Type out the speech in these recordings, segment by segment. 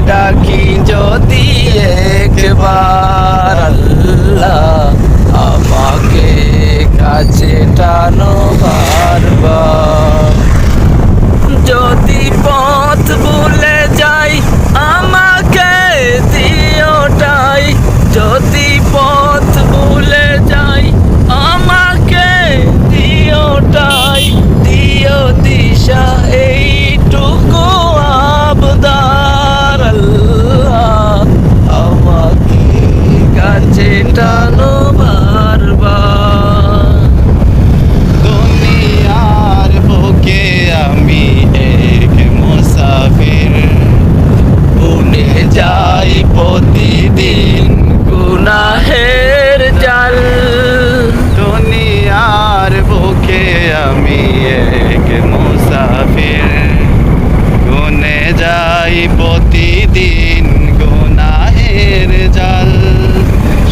ডাকি যদি একবার আল্লাহ আমাকে কাছে টানো বারবার। যদি পথ ভুলে যাই আমাকে দিওটাই, যদি পথ ভুলে যাই আমাকে দিওটাই, দিও দিশা এইটুকু আবদার আল্লাহ আমাকে কাছে টানো বারবার। দুনিয়ার বুকে আমি এক মুসাফির, বুনে যাই প্রতিদিন গুনাহের জাল। দুনিয়ার বুকে আমি এক মুসাফির, গুনে যাই প্রতিদিন গুনাহের জাল।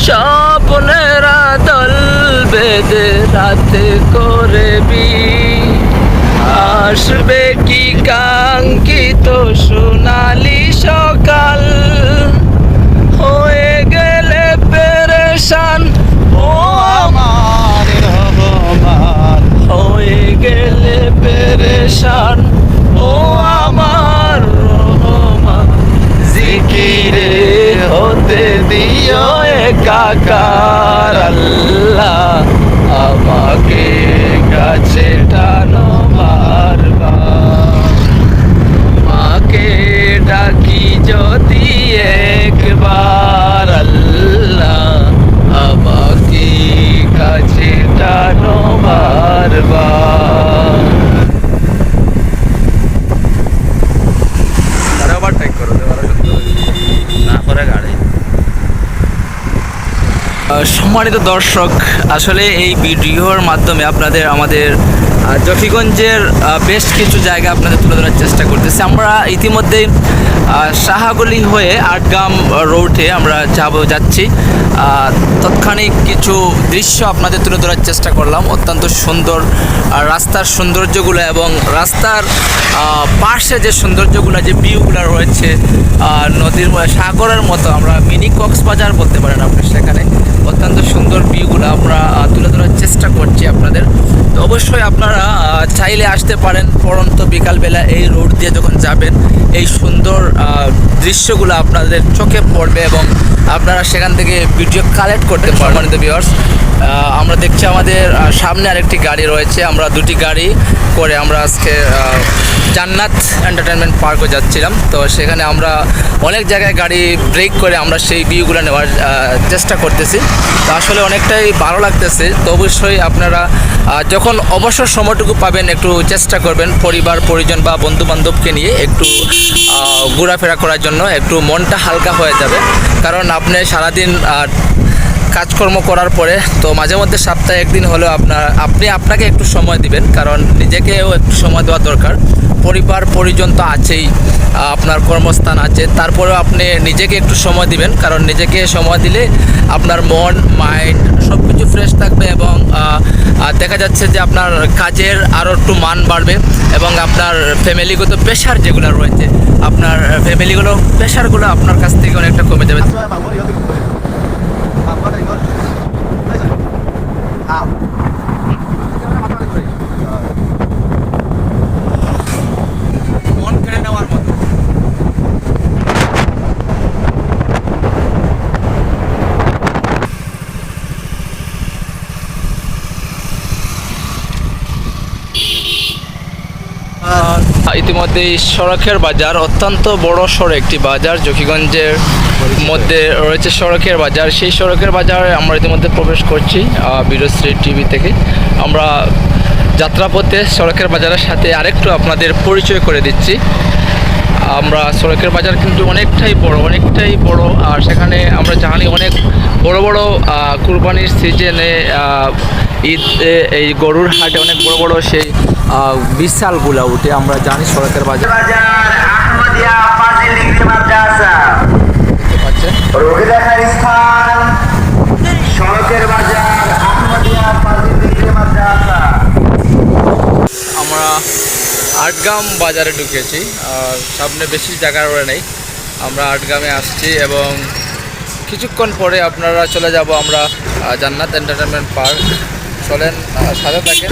স্বপ্নের দল বেঁধে রাতে করবি, আসবে কি কাঙ্ক্ষিত সোনালি সকাল। হয়ে গেলে পেরেশান ও আমার রহমান, হয়ে গেলে পেরেশান ও আমার রহমান। জিকিরে হতে দিও একাকার আল্লাহ আমাকে কাছে টানো বারবার। মাকে ডাকি যদি একবার আল্লাহ আমাকে কাছে টানো বারবার। ওভারটেক করো না করে গাড়ি। সম্মানিত দর্শক, আসলে এই ভিডিওর মাধ্যমে আপনাদের আমাদের জকিগঞ্জের বেশ কিছু জায়গা আপনাদের তুলে ধরার চেষ্টা করতেছি। আমরা ইতিমধ্যেই শাহাগলি হয়ে আটগাম রোডে আমরা যাচ্ছি। তৎক্ষণিক কিছু দৃশ্য আপনাদের তুলে ধরার চেষ্টা করলাম। অত্যন্ত সুন্দর রাস্তার সৌন্দর্যগুলো এবং রাস্তার পাশে যে সৌন্দর্যগুলো, যে ভিউগুলো রয়েছে নদীর সাগরের মতো, আমরা মিনি কক্সবাজার বলতে পারেন আপনি। সেখানে অত্যন্ত সুন্দর ভিউগুলো আমরা তুলে ধরার চেষ্টা করছি আপনাদের। তো অবশ্যই আপনারা চাইলে আসতে পারেন পরন্ত বিকালবেলা এই রোড দিয়ে যখন যাবেন, এই সুন্দর দৃশ্যগুলো আপনাদের চোখে পড়বে এবং আপনারা সেখান থেকে ভিডিও কালেক্ট করতে পারবেন। সম্মানিত ভিউয়ার্স, আমরা দেখছি আমাদের সামনে আরেকটি গাড়ি রয়েছে। আমরা দুটি গাড়ি করে আমরা আজকে জান্নাত এন্টারটেনমেন্ট পার্কে যাচ্ছিলাম। তো সেখানে আমরা অনেক জায়গায় গাড়ি ব্রেক করে আমরা সেই ভিউগুলো নেওয়ার চেষ্টা করতেছি। তো আসলে অনেকটাই ভালো লাগতেছে। তো অবশ্যই আপনারা যখন অবসর সময়টুকু পাবেন একটু চেষ্টা করবেন পরিবার পরিজন বা বন্ধুবান্ধবকে নিয়ে একটু ঘোরাফেরা করার জন্য, একটু মনটা হালকা হয়ে যাবে। কারণ আপনি সারাদিন কাজকর্ম করার পরে তো মাঝে মধ্যে সপ্তাহে একদিন হলেও আপনাকে একটু সময় দিবেন, কারণ নিজেকেও একটু সময় দেওয়া দরকার। পরিবার পরিজন তো আছেই, আপনার কর্মস্থান আছে, তারপরেও আপনি নিজেকে একটু সময় দিবেন, কারণ নিজেকে সময় দিলে আপনার মন মাইন্ড সব কিছু ফ্রেশ থাকবে এবং দেখা যাচ্ছে যে আপনার কাজের আরও একটু মান বাড়বে এবং আপনার ফ্যামিলিগত প্রেশার যেগুলো রয়েছে, আপনার ফ্যামিলিগুলো প্রেশারগুলো আপনার কাছ থেকে অনেকটা কমে যাবে। মন কেড়ে নেওয়ার মতো। ইতিমধ্যে সড়কের বাজার, অত্যন্ত বড় সড়ক একটি বাজার জকিগঞ্জের মধ্যে রয়েছে সড়কের বাজার। সেই সড়কের বাজারে আমরা ইতিমধ্যে প্রবেশ করছি বীরশ্রী টিভি থেকে। আমরা যাত্রাপথে সড়কের বাজারের সাথে আরেকটু আপনাদের পরিচয় করে দিচ্ছি। আমরা সড়কের বাজার কিন্তু অনেকটাই বড়, আর সেখানে আমরা জানি অনেক বড় বড় কুরবানির সিজনে ঈদে এই গরুর হাটে অনেক বড় বড় সেই বিশালগুলা উঠে। আমরা জানি সড়কের বাজার আহমদিয়া ফাজিল ডিগ্রি মাদ্রাসা দেখতে পাচ্ছেন, রোগী দেখার স্থান সড়কের বাজার আহমদিয়া ফাজিল ডিগ্রি মাদ্রাসা। আমরা আটগাম বাজারে ঢুকেছি, আর সামনে বেশি জায়গা রয়ে নেই। আমরা আটগ্রামে আসছি এবং কিছুক্ষণ পরে আপনারা চলে যাব আমরা জান্নাত এন্টারটেনমেন্ট পার্ক। চলেন সাথে থাকেন।